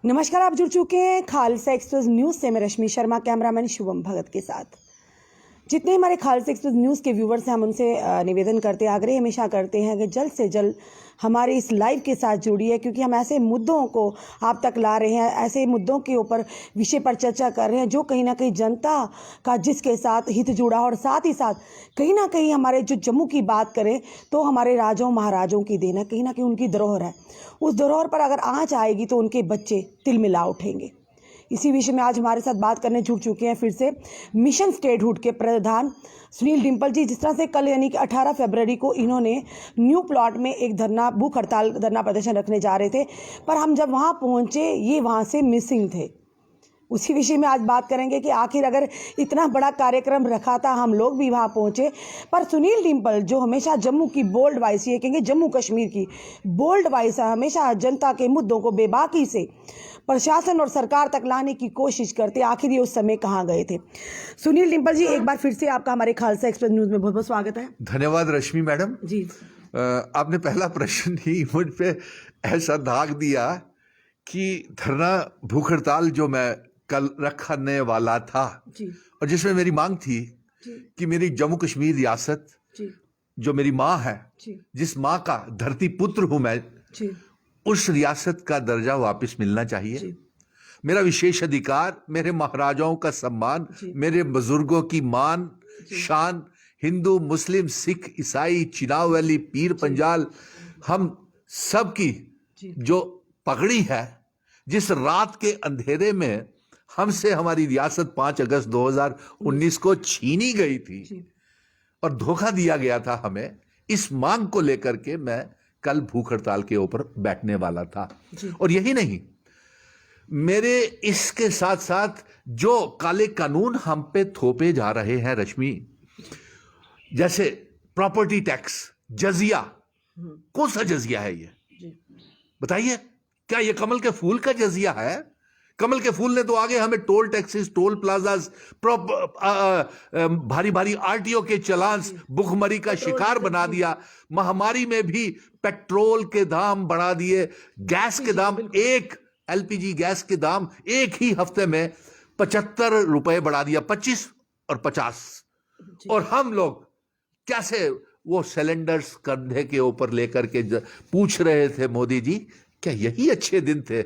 नमस्कार, आप जुड़ चुके हैं खालसा एक्सप्रेस न्यूज़ से। मैं रश्मि शर्मा, कैमरामैन शुभम भगत के साथ। जितने हमारे खालसा एक्सप्रेस न्यूज़ के व्यूवर्स हैं, हम उनसे निवेदन करते हैं, आग्रह हमेशा करते हैं कि जल्द से जल्द हमारे इस लाइव के साथ जुड़िए, क्योंकि हम ऐसे मुद्दों को आप तक ला रहे हैं, ऐसे मुद्दों के ऊपर विषय पर चर्चा कर रहे हैं जो कहीं ना कहीं जनता का जिसके साथ हित जुड़ा, और साथ ही साथ कहीं ना कहीं हमारे जो जम्मू की बात करें तो हमारे राजाओं महाराजों की देन है, कहीं ना कहीं उनकी धरोहर है। उस धरोहर पर अगर आँच आएगी तो उनके बच्चे तिलमिला उठेंगे। इसी विषय में आज हमारे साथ बात करने जुड़ चुके हैं फिर से मिशन स्टेटहुड के प्रधान सुनील डिम्पल जी। जिस तरह से कल यानी कि 18 फरवरी को इन्होंने न्यू प्लॉट में एक भूख हड़ताल धरना प्रदर्शन रखने जा रहे थे, पर हम जब वहाँ पहुँचे ये वहाँ से मिसिंग थे। उसी विषय में आज बात करेंगे कि आखिर अगर इतना बड़ा कार्यक्रम रखा था, हम लोग भी वहाँ पहुँचे, पर सुनील डिम्पल जो हमेशा जम्मू की बोल्ड वॉइस, ये कहेंगे जम्मू कश्मीर की बोल्ड वॉइस है, हमेशा जनता के मुद्दों को बेबाकी से प्रशासन और सरकार तक लाने की कोशिश करते, आखिर ये उस समय कहाँ गए थे। सुनील डिम्पल जी, एक बार फिर से आपका हमारे खालसा एक्सप्रेस न्यूज़ में बहुत बहुत स्वागत है। धन्यवाद रश्मि मैडम जी। आपने पहला प्रश्न ही मुझ पे ऐसा दाग दिया कि धरना भूख हड़ताल जो मैं कल रखने वाला था जी। और जिसमें मेरी मांग थी कि मेरी जम्मू कश्मीर रियासत जी। जो मेरी माँ है, जिस माँ का धरती पुत्र हूं मैं, उस रियासत का दर्जा वापस मिलना चाहिए। मेरा विशेष अधिकार, मेरे महाराजाओं का सम्मान, मेरे बुजुर्गों की मान शान, हिंदू मुस्लिम सिख ईसाई चिनाव वैली पीर पंजाल, हम सब की जो पगड़ी है, जिस रात के अंधेरे में हमसे हमारी रियासत 5 अगस्त 2019 को छीनी गई थी और धोखा दिया गया था हमें, इस मांग को लेकर के मैं कल भूख हड़ताल के ऊपर बैठने वाला था। और यही नहीं, मेरे इसके साथ साथ जो काले कानून हम पे थोपे जा रहे हैं रश्मि, जैसे प्रॉपर्टी टैक्स, जजिया, कौन सा जजिया है ये बताइए? क्या ये कमल के फूल का जजिया है? कमल के फूल ने तो आगे हमें टोल टैक्सेस, टोल प्लाजास, भारी भारी आरटीओ के चलान्स, भुखमरी का शिकार बना दिया। महामारी में भी पेट्रोल के दाम बढ़ा दिए, गैस के दाम, एक एलपीजी गैस के दाम एक ही हफ्ते में 75 रुपए बढ़ा दिया, 25 और 50। और हम लोग कैसे वो सिलेंडर्स कंधे के ऊपर लेकर के पूछ रहे थे, मोदी जी क्या यही अच्छे दिन थे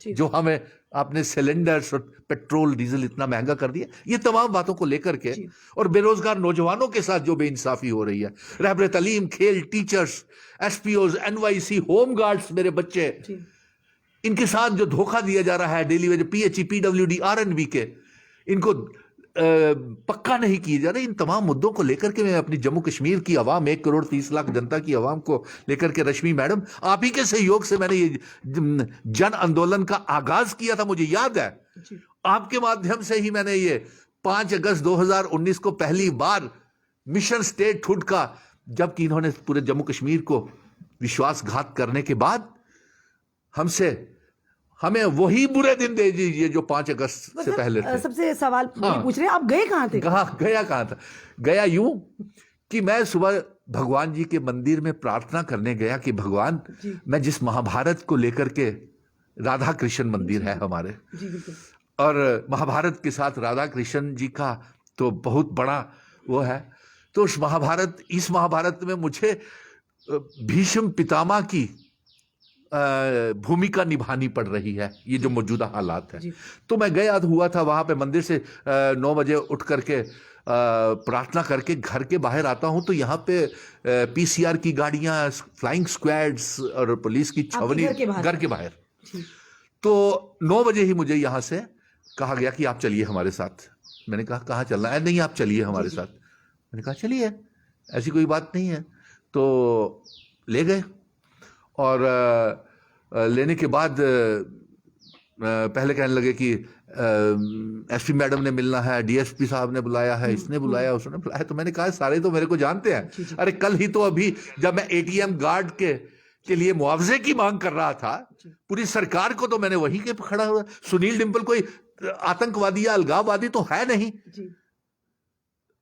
जो हमें आपने सिलेंडर्स और पेट्रोल डीजल इतना महंगा कर दिया? ये तमाम बातों को लेकर के और बेरोजगार नौजवानों के साथ जो बेइंसाफी हो रही है, रहबर तालीम, खेल, टीचर्स, एसपीओज, एनवाईसी, होम गार्ड्स, मेरे बच्चे, इनके साथ जो धोखा दिया जा रहा है daily veg, PHE, PWD, RNB के, इनको पक्का नहीं किए जा रहे। इन तमाम मुद्दों को लेकर के मैं अपनी जम्मू कश्मीर की आवाम, 1 करोड़ 30 लाख जनता की आवाम को लेकर के, रश्मि मैडम आप ही के सहयोग से मैंने ये जन आंदोलन का आगाज किया था। मुझे याद है आपके माध्यम से ही मैंने ये 5 अगस्त 2019 को पहली बार मिशन स्टेटहुड का, जबकि इन्होंने पूरे जम्मू कश्मीर को विश्वासघात करने के बाद हमें वही बुरे दिन दे दीजिए जो 5 अगस्त से पहले थे। सबसे सवाल पूछ रहे हैं, आप गए कहाँ थे? गया कहाँ था? गया यूं कि मैं सुबह भगवान जी के मंदिर में प्रार्थना करने गया कि भगवान, मैं जिस महाभारत को लेकर के, राधा कृष्ण मंदिर है हमारे, और महाभारत के साथ राधा कृष्ण जी का तो बहुत बड़ा वो है, तो इस महाभारत में मुझे भीष्म पितामह की भूमिका निभानी पड़ रही है, ये जो मौजूदा हालात है। तो मैं गया हुआ था वहां पे, मंदिर से 9 बजे उठ करके प्रार्थना करके घर के बाहर आता हूं तो यहाँ पे पीसीआर की गाड़ियां, फ्लाइंग स्क्वाड्स और पुलिस की छावनी घर के बाहर। तो 9 बजे ही मुझे यहाँ से कहा गया कि आप चलिए हमारे साथ। मैंने कहा कहाँ चलना है? नहीं, आप चलिए हमारे साथ। मैंने कहा चलिए, ऐसी कोई बात नहीं है। तो ले गए और लेने के बाद पहले कहने लगे कि एसपी मैडम ने मिलना है, डीएसपी साहब ने बुलाया है, इसने बुलाया, उसने बुलाया। तो मैंने कहा सारे तो मेरे को जानते हैं। अरे कल ही तो अभी जब मैं एटीएम गार्ड के लिए मुआवजे की मांग कर रहा था, पूरी सरकार को तो मैंने वहीं के खड़ा हुआ। सुनील डिम्पल कोई आतंकवादी या अलगाववादी तो है नहीं,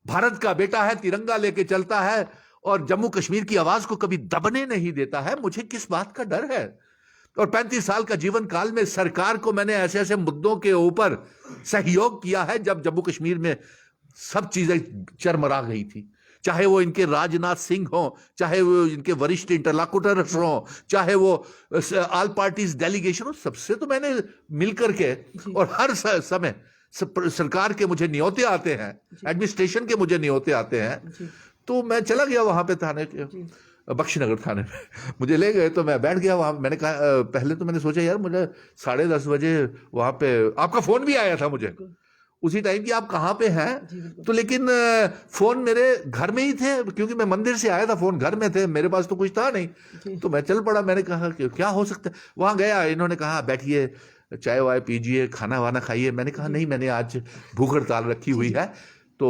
भारत का बेटा है, तिरंगा लेके चलता है और जम्मू कश्मीर की आवाज को कभी दबने नहीं देता है। मुझे किस बात का डर है? और 35 साल का जीवन काल में सरकार को मैंने ऐसे ऐसे मुद्दों के ऊपर सहयोग किया है जब जम्मू कश्मीर में सब चीजें चरमरा गई थी, चाहे वो इनके राजनाथ सिंह हो, चाहे वो इनके वरिष्ठ इंटरलॉकुटर्स हो, चाहे वो ऑल पार्टीज डेलीगेशन हो, सबसे तो मैंने मिलकर के और हर समय सरकार के मुझे न्योते आते हैं, एडमिनिस्ट्रेशन के मुझे न्योते आते हैं, तो मैं चला गया वहां पे थाने के बख्शीनगर थाने में मुझे ले गए तो मैं बैठ गया वहां। मैंने कहा पहले तो मैंने सोचा यार मुझे 10:30 बजे वहां पे आपका फोन भी आया था मुझे उसी टाइम कि आप कहाँ पे हैं, तो लेकिन फोन मेरे घर में ही थे क्योंकि मैं मंदिर से आया था, फोन घर में थे, मेरे पास तो कुछ था नहीं, तो मैं चल पड़ा। मैंने कहा कि क्या हो सकता है, वहां गया, इन्होंने कहा बैठिए चाय वाय पीजिए, खाना वाना खाइए। मैंने कहा नहीं, मैंने आज भूख हड़ताल रखी हुई है तो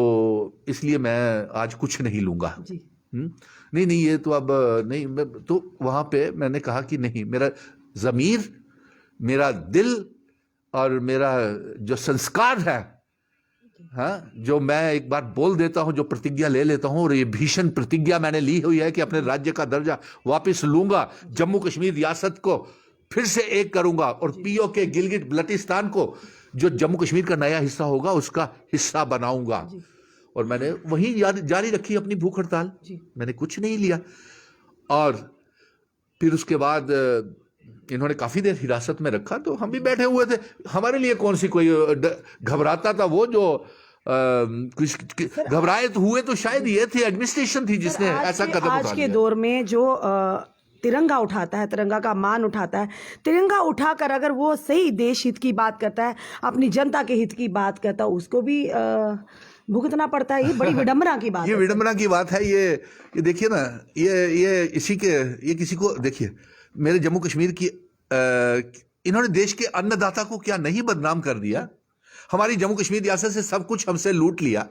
इसलिए मैं आज कुछ नहीं लूंगा। नहीं नहीं ये तो अब नहीं, तो वहां पे मैंने कहा कि नहीं, मेरा जमीर, मेरा दिल और मेरा जो संस्कार है, हाँ, जो मैं एक बार बोल देता हूं, जो प्रतिज्ञा ले लेता हूं, और ये भीषण प्रतिज्ञा मैंने ली हुई है कि अपने राज्य का दर्जा वापस लूंगा, जम्मू कश्मीर रियासत को फिर से एक करूंगा और पीओके गिलगिट बल्टिस्तान को जो जम्मू कश्मीर का नया हिस्सा होगा उसका हिस्सा बनाऊंगा। और मैंने वहीं जारी रखी अपनी भूख हड़ताल, मैंने कुछ नहीं लिया। और फिर उसके बाद इन्होंने काफी देर हिरासत में रखा, तो हम भी बैठे हुए थे। हमारे लिए कौन सी कोई घबराता था, वो जो कुछ घबराए तो हुए तो शायद ये थे, एडमिनिस्ट्रेशन थी जिसने ऐसा कदम उठा लिया। आज के दौर में जो तिरंगा उठाता है, तिरंगा का मान उठाता है, तिरंगा उठाकर अगर वो सही देश हित की बात करता है, अपनी जनता के हित की बात करता है, उसको भी भुगतना पड़ता है। ये बड़ी विडंबना की बात ये है। विडंबना की बात है। ये देखिए ना, ये इसी के, ये किसी को देखिए, मेरे जम्मू कश्मीर की इन्होंने देश के अन्नदाता को क्या नहीं बदनाम कर दिया। हमारी जम्मू कश्मीर रियासत से सब कुछ हमसे लूट लिया,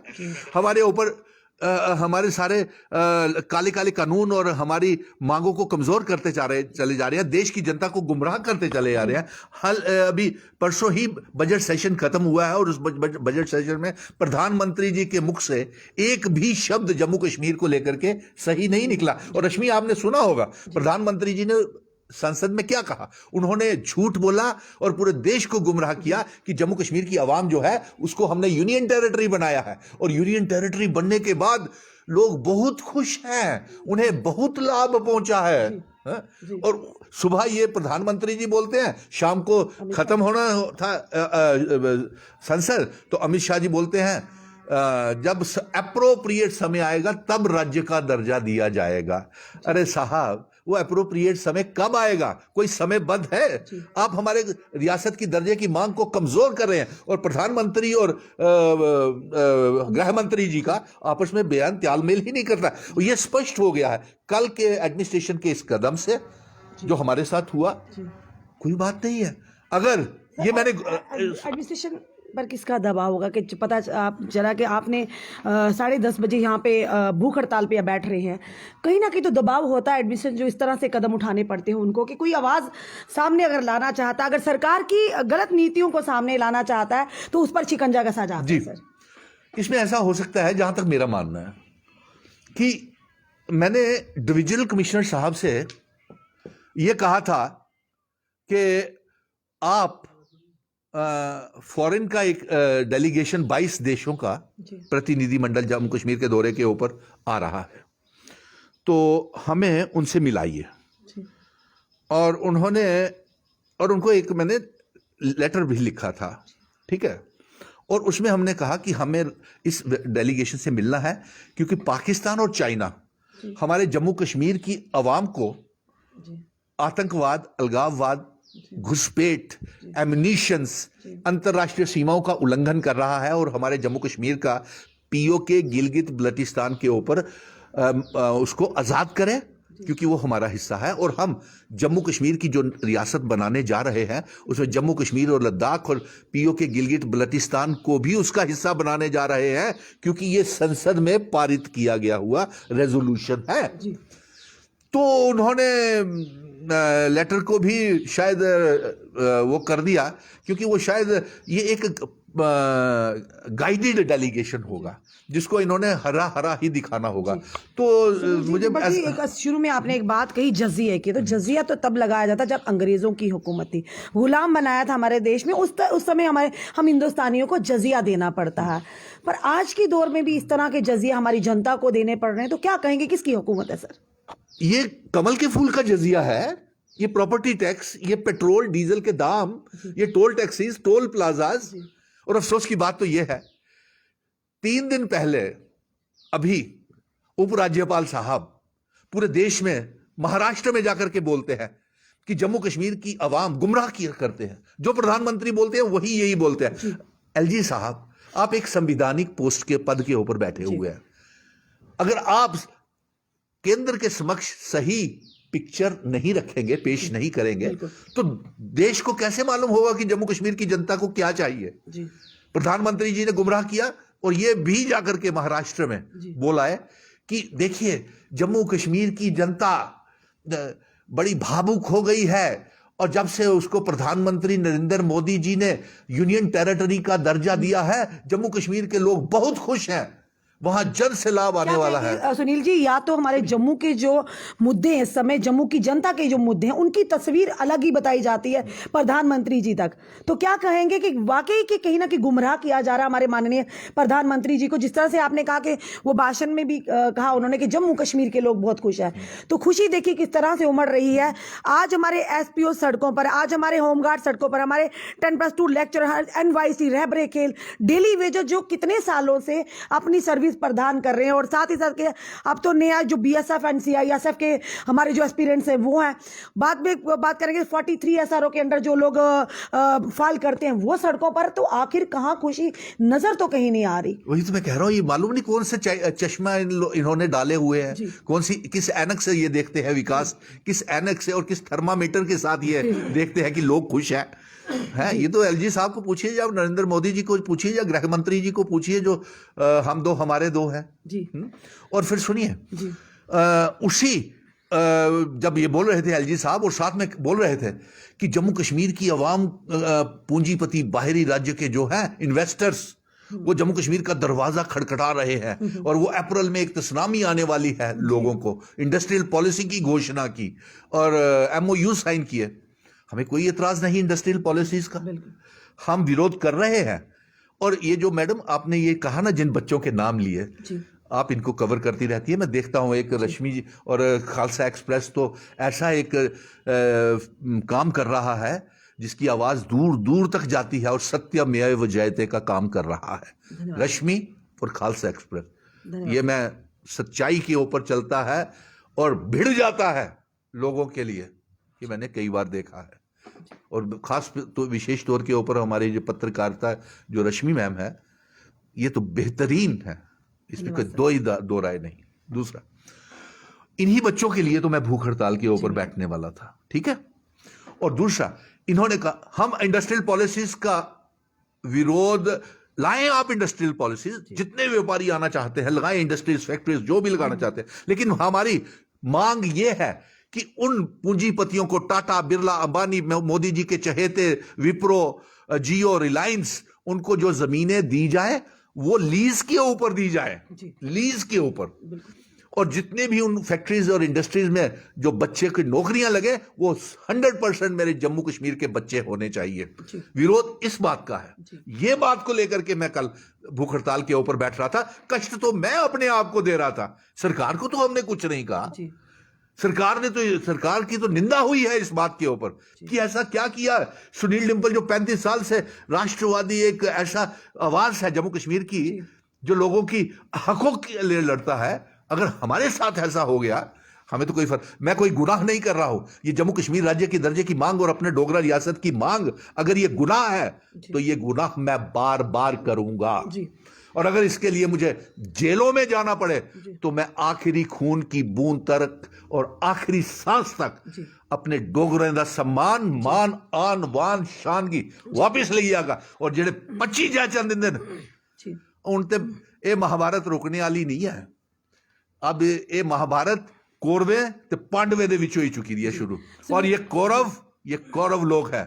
हमारे ऊपर हमारे सारे काले काले कानून और हमारी मांगों को कमजोर करते चले जा रहे हैं, देश की जनता को गुमराह करते चले जा रहे हैं। अभी परसों ही बजट सेशन खत्म हुआ है और उस बजट सेशन में प्रधानमंत्री जी के मुख से एक भी शब्द जम्मू कश्मीर को लेकर के सही नहीं निकला। और रश्मि, आपने सुना होगा प्रधानमंत्री जी ने संसद में क्या कहा, उन्होंने झूठ बोला और पूरे देश को गुमराह किया कि जम्मू कश्मीर की आवाम जो है उसको हमने यूनियन टेरिटरी बनाया है, और यूनियन टेरिटरी बनने के बाद लोग बहुत खुश हैं, उन्हें बहुत लाभ पहुंचा है। और सुबह ये प्रधानमंत्री जी बोलते हैं, शाम को खत्म होना था संसद, तो अमित शाह जी बोलते हैं जब एप्रोप्रिएट समय आएगा तब राज्य का दर्जा दिया जाएगा। अरे साहब, वो एप्रोप्रिएट समय कब आएगा? कोई समय बद्ध है? आप हमारे रियासत की दर्जे की मांग को कमजोर कर रहे हैं, और प्रधानमंत्री और गृह मंत्री जी का आपस में बयान तालमेल ही नहीं करता। ये स्पष्ट हो गया है कल के एडमिनिस्ट्रेशन के इस कदम से, जो हमारे साथ हुआ। कोई बात नहीं है, अगर ये मैंने एडमिनिस्ट्रेशन पर किसका दबाव होगा कि पता आप चला कि आपने 10:30 बजे यहाँ पे भूख हड़ताल पे बैठ रहे हैं, कहीं ना कहीं तो दबाव होता है एडमिनिस्ट्रेशन जो इस तरह से कदम उठाने पड़ते हैं उनको, कि कोई आवाज़ सामने अगर लाना चाहता, अगर सरकार की गलत नीतियों को सामने लाना चाहता है तो उस पर शिकंजा कसा जाता है। सर, इसमें ऐसा हो सकता है, जहां तक मेरा मानना है, कि मैंने डिविजनल कमिश्नर साहब से ये कहा था कि आप फॉरेन का एक डेलीगेशन 22 देशों का प्रतिनिधिमंडल जम्मू कश्मीर के दौरे के ऊपर आ रहा है, तो हमें उनसे मिलाइए। और उनको एक मैंने लेटर भी लिखा था, ठीक है, और उसमें हमने कहा कि हमें इस डेलीगेशन से मिलना है क्योंकि पाकिस्तान और चाइना हमारे जम्मू कश्मीर की आवाम को आतंकवाद, अलगाववाद, घुसपैठ, एमिनिशंस, अंतर्राष्ट्रीय सीमाओं का उल्लंघन कर रहा है, और हमारे जम्मू कश्मीर का पीओके गिलगित बल्टिस्तान के ऊपर उसको आज़ाद करें क्योंकि वो हमारा हिस्सा है। और हम जम्मू कश्मीर की जो रियासत बनाने जा रहे हैं उसमें जम्मू कश्मीर और लद्दाख और पीओके गिलगित बल्टिस्तान को भी उसका हिस्सा बनाने जा रहे हैं क्योंकि ये संसद में पारित किया गया हुआ रेजोल्यूशन है। तो उन्होंने लेटर को भी शायद वो कर दिया क्योंकि वो शायद ये एक गाइडेड डेलीगेशन होगा जिसको इन्होंने हरा हरा ही दिखाना होगा। तो मुझे बाकी एक शुरू में आपने एक बात कही जजिया की, तो जजिया तो तब लगाया जाता जब अंग्रेजों की हुकूमत थी, गुलाम बनाया था हमारे देश में, उस समय हम हिंदुस्तानियों को जजिया देना पड़ता है। पर आज के दौर में भी इस तरह के जजिया हमारी जनता को देने पड़ रहे हैं, तो क्या कहेंगे किसकी हुकूमत है सर? ये कमल के फूल का जजिया है, ये प्रॉपर्टी टैक्स, ये पेट्रोल डीजल के दाम, ये टोल टैक्सीज, टोल प्लाजाज। और अफसोस की बात तो ये है, 3 दिन पहले अभी उपराज्यपाल साहब पूरे देश में महाराष्ट्र में जाकर के बोलते हैं कि जम्मू कश्मीर की आवाम गुमराह किया करते हैं, जो प्रधानमंत्री बोलते हैं वही यही बोलते हैं। एलजी साहब, आप एक संवैधानिक पोस्ट के पद के ऊपर बैठे हुए हैं, अगर आप केंद्र के समक्ष सही पिक्चर नहीं रखेंगे, पेश नहीं करेंगे, तो देश को कैसे मालूम होगा कि जम्मू कश्मीर की जनता को क्या चाहिए? प्रधानमंत्री जी ने गुमराह किया और ये भी जाकर के महाराष्ट्र में बोला है कि देखिए जम्मू कश्मीर की जनता बड़ी भावुक हो गई है, और जब से उसको प्रधानमंत्री नरेंद्र मोदी जी ने यूनियन टेरिटरी का दर्जा दिया है, जम्मू कश्मीर के लोग बहुत खुश हैं, वहां जन से लाभ आने वाला है। सुनील जी, या तो हमारे जम्मू के जो मुद्दे हैं इस समय, जम्मू की जनता के जो मुद्दे हैं, उनकी तस्वीर अलग ही बताई जाती है प्रधानमंत्री जी तक, तो क्या कहेंगे कि वाकई कि कहीं ना कहीं गुमराह किया जा रहा हमारे माननीय प्रधानमंत्री जी को? जिस तरह से आपने कहा कि वो भाषण में भी कहा उन्होंने कि जम्मू कश्मीर के लोग बहुत खुश हैं, तो खुशी देखिए किस तरह से उमड़ रही है। आज हमारे एसपीओ सड़कों पर, आज हमारे होमगार्ड सड़कों पर, हमारे 10+2 लेक्चरर, NYC, रहबरे खेल, डेली वेजर जो कितने सालों से अपनी सर्विस प्रदान कर रहे हैं, और साथ ही साथ के अब तो नया जो BSF एंड CISF के हमारे जो एस्पिरेंट्स हैं वो हैं। बाद में बात करेंगे 43 SRO के अंडर जो लोग फाइल करते हैं वो सड़कों पर, तो आखिर कहां खुशी नजर तो कहीं नहीं आ रही। वही तो मैं कह रहा हूं, ये मालूम नहीं कौन से चश्मा इन्होंने डाले हुए हैं, कौन सी किस ऐनक से ये देखते हैं विकास, किस ऐनक से और किस थर्मामीटर के साथ ये देखते हैं कि लोग खुश हैं। ये तो एलजी साहब को पूछिए, या नरेंद्र मोदी जी को पूछिए, या गृह मंत्री जी को पूछिए, जो हम दो हमारे दो हैं जी। और फिर सुनिए, उसी जब ये बोल रहे थे एलजी साहब, और साथ में बोल रहे थे कि जम्मू कश्मीर की आवाम, पूंजीपति बाहरी राज्य के जो हैं इन्वेस्टर्स, वो जम्मू कश्मीर का दरवाजा खटखटा रहे हैं, और वो अप्रैल में एक तसनामी आने वाली है लोगों को, इंडस्ट्रियल पॉलिसी की घोषणा की और MOU साइन किए। हमें कोई एतराज नहीं इंडस्ट्रियल पॉलिसीज का, हम विरोध कर रहे हैं। और ये जो मैडम आपने ये कहा ना, जिन बच्चों के नाम लिए, आप इनको कवर करती रहती है, मैं देखता हूं एक रश्मि जी और खालसा एक्सप्रेस तो ऐसा एक काम कर रहा है जिसकी आवाज दूर दूर तक जाती है, और सत्यमेव जयते का काम कर रहा है रश्मि और खालसा एक्सप्रेस। ये मैं सच्चाई के ऊपर चलता है और भिड़ जाता है लोगों के लिए, ये मैंने कई बार देखा है। और खास तो विशेष तौर के ऊपर हमारी जो पत्रकारिता जो रश्मि मैम है, ये तो बेहतरीन है, इसमें कोई दो राय नहीं। दूसरा, इन्हीं बच्चों के लिए तो मैं भूख हड़ताल के ऊपर बैठने वाला था, ठीक है। और दूसरा, इन्होंने कहा हम इंडस्ट्रियल पॉलिसीज का विरोध लाएं, आप इंडस्ट्रियल पॉलिसीज जितने व्यापारी आना चाहते हैं लगाएं, इंडस्ट्रीज फैक्ट्रीज जो भी लगाना चाहते हैं, लेकिन हमारी मांग ये है कि उन पूंजीपतियों को, टाटा, बिरला, अंबानी, मोदी जी के चहेते विप्रो, जियो, रिलायंस, उनको जो जमीनें दी जाए वो लीज के ऊपर दी जाए, लीज के ऊपर। और जितने भी उन फैक्ट्रीज और इंडस्ट्रीज में जो बच्चे की नौकरियां लगे, वो 100% मेरे जम्मू कश्मीर के बच्चे होने चाहिए। विरोध इस बात का है। ये बात को लेकर के मैं कल भूख हड़ताल के ऊपर बैठ रहा था। कष्ट तो मैं अपने आप को दे रहा था, सरकार को तो हमने कुछ नहीं कहा। सरकार की तो निंदा हुई है इस बात के ऊपर कि ऐसा क्या किया। सुनील डिंपल जो 35 साल से राष्ट्रवादी एक ऐसा आवाज है जम्मू कश्मीर की, जो लोगों की हकों के लिए लड़ता है, अगर हमारे साथ ऐसा हो गया, हमें तो कोई फर्क, मैं कोई गुनाह नहीं कर रहा हूं। ये जम्मू कश्मीर राज्य की दर्जे की मांग और अपने डोगरा रियासत की मांग, अगर ये गुनाह है तो ये गुनाह मैं बार बार करूंगा। और अगर इसके लिए मुझे जेलों में जाना पड़े तो मैं आखिरी खून की बूंद तक और आखिरी सांस तक अपने डोगरें दा सम्मान, मान, आन, वान, शान की वापिस ले आगा। और जेड़े 25 जा चंद दिन उनते ये महाभारत रोकने वाली नहीं है। अब ये महाभारत कौरवे ते पांडवे दे विचों ही चुकी है शुरू। और ये कौरव लोग है,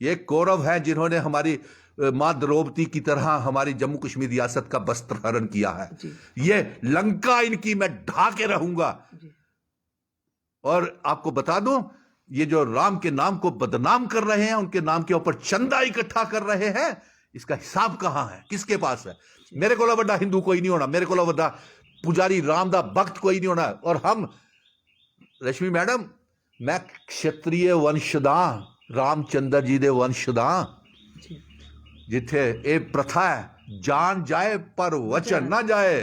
ये कौरव है जिन्होंने हमारी मां द्रौपदी की तरह हमारी जम्मू कश्मीर रियासत का वस्त्र हरण किया है। ये लंका इनकी मैं ढा के रहूंगा। और आपको बता दूं, ये जो राम के नाम को बदनाम कर रहे हैं, उनके नाम के ऊपर चंदा इकट्ठा कर रहे हैं, इसका हिसाब कहां है, किसके पास है? मेरे को बड़ा हिंदू कोई नहीं होना, मेरे को बड़ा पुजारी राम दा भक्त कोई नहीं होना। और हम, रश्मि मैडम, मैं क्षत्रिय वंशदा, रामचंद्र जी दे वंशदा, जिथे ये प्रथा है जान जाए पर वचन ना जाए,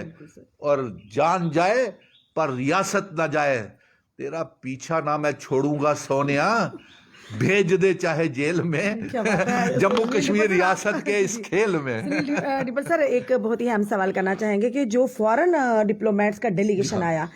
और जान जाए पर रियासत ना जाए। तेरा पीछा ना मैं छोड़ूंगा सोनिया, भेज दे चाहे जेल में, जम्मू कश्मीर रियासत के इस खेल में। डिम्पल सर, एक बहुत ही अहम सवाल करना चाहेंगे कि जो फॉरेन डिप्लोमेट्स का डेलीगेशन आया,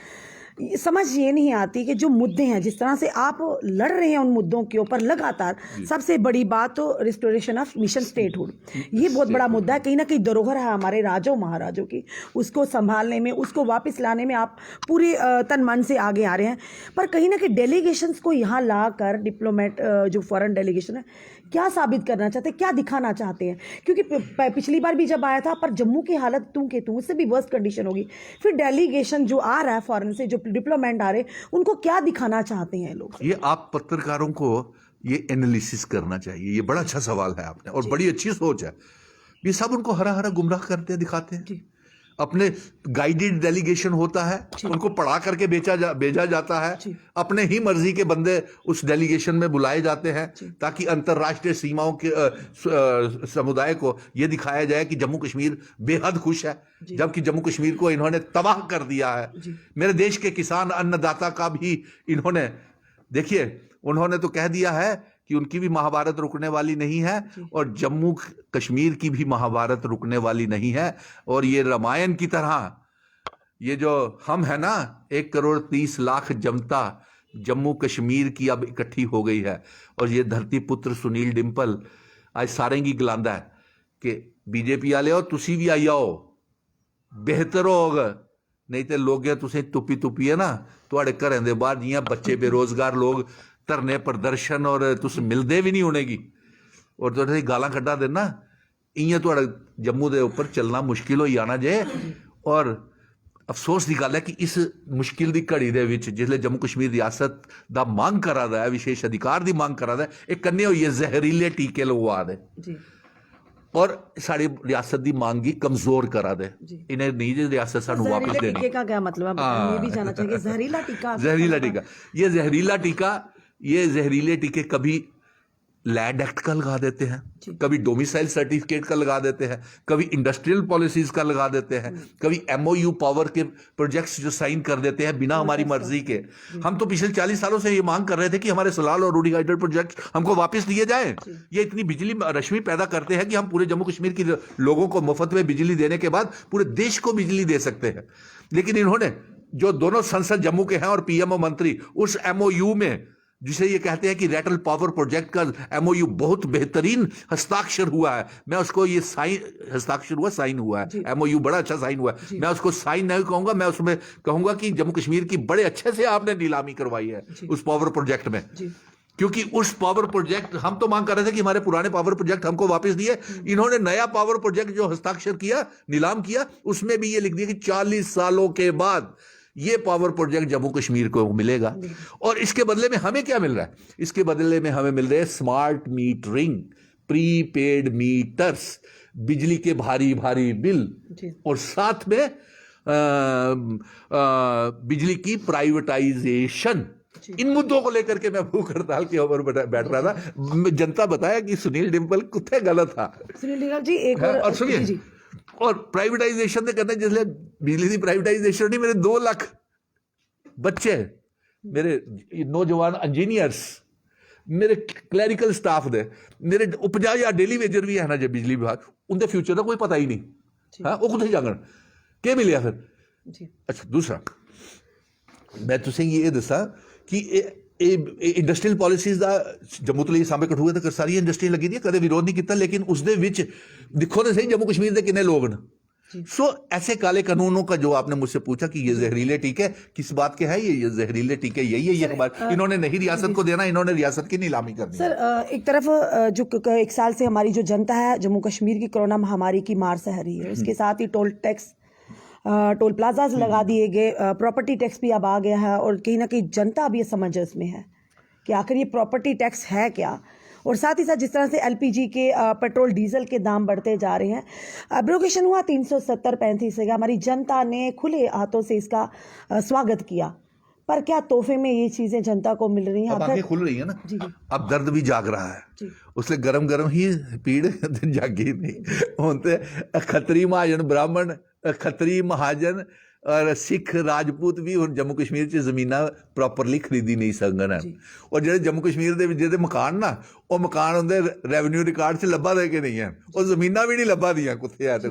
समझ ये नहीं आती कि जो मुद्दे हैं, जिस तरह से आप लड़ रहे हैं उन मुद्दों के ऊपर लगातार, सबसे बड़ी बात तो रिस्टोरेशन ऑफ मिशन स्टेटहुड, ये बहुत बड़ा मुद्दा है। कहीं ना कहीं धरोहर है हमारे राजों महाराजों की, उसको संभालने में, उसको वापस लाने में आप पूरे तन मन से आगे आ रहे हैं। पर कहीं ना कहीं डेलीगेशंस को यहाँ ला कर डिप्लोमेट, जो फॉरेन डेलीगेशन है, क्या साबित करना चाहते हैं, क्या दिखाना चाहते हैं? क्योंकि पिछली बार भी जब आया था, पर जम्मू की हालत तू के तू, उससे भी वर्स्ट कंडीशन होगी। फिर डेलीगेशन जो आ रहा है फॉरेन से, जो डिप्लोमेट आ रहे, उनको क्या दिखाना चाहते हैं लोग? ये आप पत्रकारों को ये एनालिसिस करना चाहिए। ये बड़ा अच्छा सवाल है आपने, और बड़ी अच्छी सोच है। ये सब उनको हरा हरा गुमराह करते दिखाते हैं। अपने गाइडेड डेलीगेशन होता है, उनको पढ़ा करके भेजा जाता है। अपने ही मर्जी के बंदे उस डेलीगेशन में बुलाए जाते हैं, ताकि अंतरराष्ट्रीय सीमाओं के समुदाय को यह दिखाया जाए कि जम्मू कश्मीर बेहद खुश है, जबकि जम्मू कश्मीर को इन्होंने तबाह कर दिया है। मेरे देश के किसान अन्नदाता का भी इन्होंने, देखिए, उन्होंने तो कह दिया है कि उनकी भी महाभारत रुकने वाली नहीं है, और जम्मू कश्मीर की भी महाभारत रुकने वाली नहीं है। और ये रामायण की तरह, ये जो हम है ना, 1,30,00,000 जनता जम्मू कश्मीर की अब इकट्ठी हो गई है। और ये धरती पुत्र सुनील डिंपल आज सारेंगी गलांदा है कि बीजेपी वाले हो, तुसी भी आई आओ, बेहतर होगा। नहीं तो लोग तुसें तुप्पी तुप्पी है ना, तुहाडे घरें दे बाहर जियां बच्चे बेरोजगार लोग धरने प्रदर्शन, और तुस मिलते भी नहीं होनेगी, और तुहाडे गालां कड्ढा देना, इयां तुहाडा जम्मू दे उपर चलना मुश्किल हो जाना जे। और अफसोस की गल है कि इस मुश्किल की घड़ी दे विच जिसले जम्मू कश्मीर रियासत दा मांग करा दा है, विशेष अधिकार की मांग करा दा है, एक कन्ने होई है जहरीले टीके लगवा दे, और साड़ी रियासत की मांग की कमजोर करा दे। इन्हें नहीं जी रियासत सानू वापस देनी। टीके का क्या मतलब है? ये भी जानना चाहिए। जहरीला टीका, जहरीला टीका, ये जहरीला टीका, ये जहरीले टीके कभी लैंड एक्ट का लगा देते हैं, कभी डोमिसाइल सर्टिफिकेट का लगा देते हैं, कभी इंडस्ट्रियल पॉलिसीज का लगा देते हैं, कभी एमओयू पावर के प्रोजेक्ट्स जो साइन कर देते हैं बिना हमारी मर्जी के। हम तो पिछले 40 सालों से ये मांग कर रहे थे कि हमारे सलाल और रूडी हाइडल प्रोजेक्ट हमको वापस दिए जाए। ये इतनी बिजली रश्मि पैदा करते हैं कि हम पूरे जम्मू कश्मीर के लोगों को मुफ्त में बिजली देने के बाद पूरे देश को बिजली दे सकते हैं। लेकिन इन्होंने, जो दोनों संसद जम्मू के हैं और पीएमओ मंत्री, उस एमओयू में, जिसे ये कहते हैं कि रेटल पावर प्रोजेक्ट का एमओयू बहुत बेहतरीन हस्ताक्षर हुआ है, मैं उसको, ये साइन हस्ताक्षर हुआ, साइन हुआ है, एमओयू बड़ा अच्छा साइन हुआ है, मैं उसको साइन नहीं कहूंगा, मैं उसमें कहूंगा कि जम्मू कश्मीर की बड़े अच्छे से आपने नीलामी करवाई है उस पावर प्रोजेक्ट में। क्योंकि उस पावर प्रोजेक्ट, हम तो मांग कर रहे थे कि हमारे पुराने पावर प्रोजेक्ट हमको वापस दिए, इन्होंने नया पावर प्रोजेक्ट जो हस्ताक्षर किया, नीलाम किया, उसमें भी ये लिख दिया कि 40 सालों के बाद ये पावर प्रोजेक्ट जम्मू कश्मीर को मिलेगा। और इसके बदले में हमें क्या मिल रहा है? इसके बदले में हमें मिल रहे हैं स्मार्ट मीटरिंग, प्रीपेड मीटर्स, बिजली के भारी भारी बिल, और साथ में बिजली की प्राइवेटाइजेशन। इन मुद्दों को लेकर के मैं भूख हड़ताल के ऊपर बैठ रहा था। जनता बताया कि सुनील डिंपल कुत्ते गलत था। सुनील डिंपल जी, एक और सुनिए, और प्राइवेटाइजेशन ने करना, जिसले बिजली की प्राइवेटाइजेशन नहीं, मेरे 2 लाख बच्चे, मेरे नौजवान इंजीनियर्स, मेरे क्लैरिकल स्टाफ दे, मेरे उपजा या डेली वेजर भी है ना जो बिजली विभाग, उनके फ्यूचर का कोई पता ही नहीं। हाँ, वो कुछ जागन क्या मिले फिर? अच्छा, दूसरा मैं तुसें ये दसा कि इंडस्ट्रियल पॉलिसीज का जम्मू तो सामने कठुए तक सारी इंडस्ट्री लगी दी, कदे विरोध नहीं किया, लेकिन उस दे विच दिखो तो सही जम्मू कश्मीर के किन्ने लोग न, सो ऐसे काले कानूनों का जो आपने मुझसे पूछा कि ये जहरीले टीके किस बात के हैं, ये जहरीले टीके यही है, ये हमारे इन्होंने नहीं रियासत को देना, इन्होंने रियासत की नीलामी करनी है। सर एक तरफ जो एक साल से हमारी जो जनता है जम्मू कश्मीर की कोरोना महामारी की मार सह रही है, उसके साथ ही टोल टैक्स टोल प्लाजाज लगा दिए गए, प्रॉपर्टी टैक्स भी अब आ गया है, और कहीं ना कहीं जनता अब ये समंजस में है कि आखिर ये प्रॉपर्टी टैक्स है क्या। और साथ ही साथ जिस तरह से एलपीजी के पेट्रोल डीजल के दाम बढ़ते जा रहे हैं, एब्रोगेशन हुआ 370-35 से, हमारी जनता ने खुले हाथों से इसका स्वागत किया, पर क्या तोहफे में ये चीजें जनता को मिल रही हैं? अब आंखें खुल रही है ना, अब दर्द भी जाग रहा है, उसलिए गरम गरम ही पीड़ दिन जागी नहीं होते। खत्री महाजन ब्राह्मण, खत्री महाजन और सिख राजपूत भी ਹੁਣ जम्मू कश्मीर 'ਚ ਜ਼ਮੀਨਾਂ ਪ੍ਰੋਪਰਲੀ ਖਰੀਦੀ ਨਹੀਂ ਸਕਣ ਹੈ। ਔਰ ਜਿਹੜੇ ਜੰਮੂ ਕਸ਼ਮੀਰ ਦੇ ਵਿੱਚ ਜਿਹਦੇ ਮਕਾਨ ਨਾ, ਉਹ ਮਕਾਨ ਹੁੰਦੇ ਰੈਵਨਿਊ ਰਿਕਾਰਡ 'ਚ ਲੱਭਾ ਦੇ ਕੇ ਨਹੀਂ ਹੈ, ਉਹ ਜ਼ਮੀਨਾਂ ਵੀ ਨਹੀਂ ਲੱਭਾ ਦੀਆਂ ਕਿੱਥੇ ਹੈ ਤੇ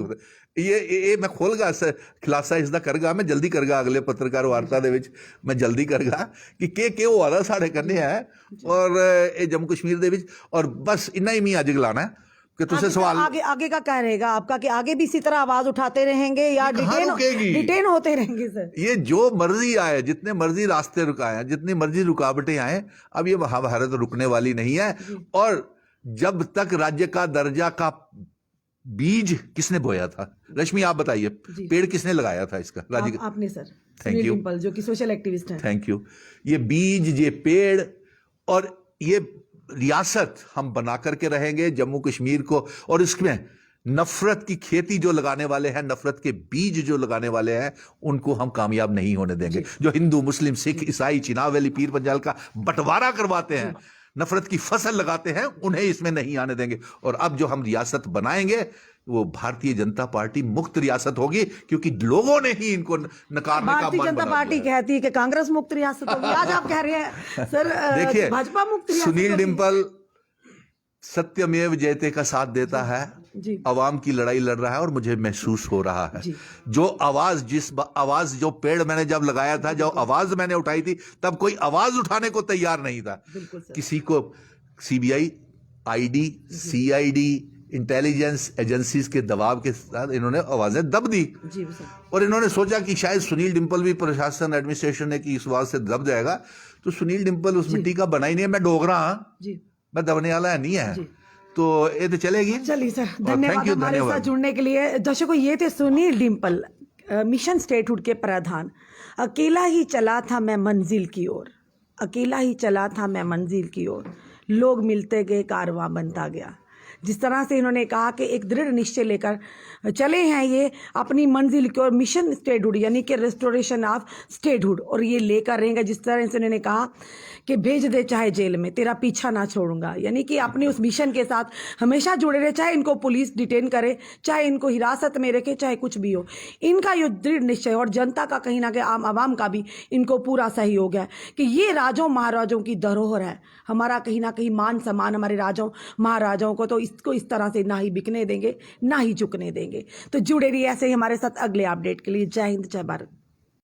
ਇਹ ਮੈਂ ਖੋਲਗਾ ਖੁਲਾਸਾ ਇਸ ਦਾ ਕਰਗਾ, ਮੈਂ ਜਲਦੀ ਕਰਗਾ ਅਗਲੇ ਪੱਤਰਕਾਰ ਵਾਰਤਾ ਦੇ ਵਿੱਚ ਮੈਂ ਜਲਦੀ ਕਰਗਾ ਕਿ ਕੀ ਹੋ ਰਿਹਾ ਸਾਡੇ ਕੰਨੇ ਹੈ ਔਰ ਇਹ ਜੰਮੂ ਕਸ਼ਮੀਰ ਦੇ ਵਿੱਚ। ਔਰ बस इन्ना ही मैं आज गलाना है कि तुझसे सवाल आगे का क्या रहेगा आपका, कि आगे भी इसी तरह आवाज उठाते रहेंगे या डिटेन होते रहेंगे? सर ये जो मर्जी आए, जितने मर्जी रास्ते रुकाए, जितनी मर्जी रुकावटें आए, अब ये महाभारत रुकने वाली नहीं है। और जब तक राज्य का दर्जा का बीज किसने बोया था, रश्मि आप बताइए, पेड़ किसने लगाया था इसका? राज्य आपने सर। थैंक यू, जो कि सोशल एक्टिविस्ट हैं। Thank you. ये बीज, ये पेड़ और ये रियासत हम बना करके रहेंगे जम्मू कश्मीर को। और इसमें नफरत की खेती जो लगाने वाले हैं, नफरत के बीज जो लगाने वाले हैं, उनको हम कामयाब नहीं होने देंगे। जो हिंदू, मुस्लिम, सिख, ईसाई, चिनाब वैली, पीर पंजाल का बंटवारा करवाते हैं, नफरत की फसल लगाते हैं, उन्हें इसमें नहीं आने देंगे। और अब जो हम रियासत बनाएंगे वो भारतीय जनता पार्टी मुक्त रियासत होगी, क्योंकि लोगों ने ही इनको नकारने का भारतीय जनता पार्टी कहती है कि कांग्रेस मुक्त रियासत होगी, आज आप कह रहे हैं सर देखिए भाजपा मुक्त रियासत। सुनील डिम्पल सत्यमेव जयते का साथ देता है, अवाम की लड़ाई लड़ रहा है, और मुझे महसूस हो रहा है जो आवाज, आवाज जो पेड़ मैंने जब लगाया था, जो आवाज मैंने उठाई थी, तब कोई आवाज उठाने को तैयार नहीं था। किसी को CBI, ID, CID, intelligence agencies के दबाव के साथ इन्होंने आवाजें दब दी। और इन्होंने सोचा कि शायद सुनील डिम्पल भी, प्रशासन एडमिनिस्ट्रेशन ने, कि इस आवाज से दब जाएगा, तो सुनील डिम्पल उस मिट्टी का बना ही नहीं है। मैं डोगरा हाँ, मैं दबने वाला नहीं है, तो ये तो चलेगी। चलिए सर, धन्यवाद हमारे साथ जुड़ने के लिए। दर्शकों, ये थे सुनील डिम्पल, मिशन स्टेटहुड के प्रधान। अकेला ही चला था मैं मंजिल की ओर, अकेला ही चला था मैं मंजिल की ओर, लोग मिलते गए, कारवां बनता गया। जिस तरह से इन्होंने कहा कि एक दृढ़ निश्चय लेकर चले हैं ये अपनी मंजिल की ओर, मिशन स्टेटहुड यानी कि रेस्टोरेशन ऑफ स्टेटहुड, और ये लेकर रहेंगे। जिस तरह से उन्होंने कहा कि भेज दे चाहे जेल में, तेरा पीछा ना छोड़ूंगा, यानी कि अपने उस मिशन के साथ हमेशा जुड़े रहे, चाहे इनको पुलिस डिटेन करे, चाहे इनको हिरासत में रखे, चाहे कुछ भी हो। इनका ये दृढ़ निश्चय और जनता का कहीं ना कहीं आम आवाम का भी इनको पूरा सहयोग है कि ये राजों महाराजों की धरोहर है, हमारा कहीं ना कहीं मान सम्मान हमारे राजों महाराजाओं को, तो इसको इस तरह से ना ही बिकने देंगे, ना ही झुकने देंगे। तो जुड़े रहिए ऐसे ही हमारे साथ अगले अपडेट के लिए। जय हिंद, जय भारत।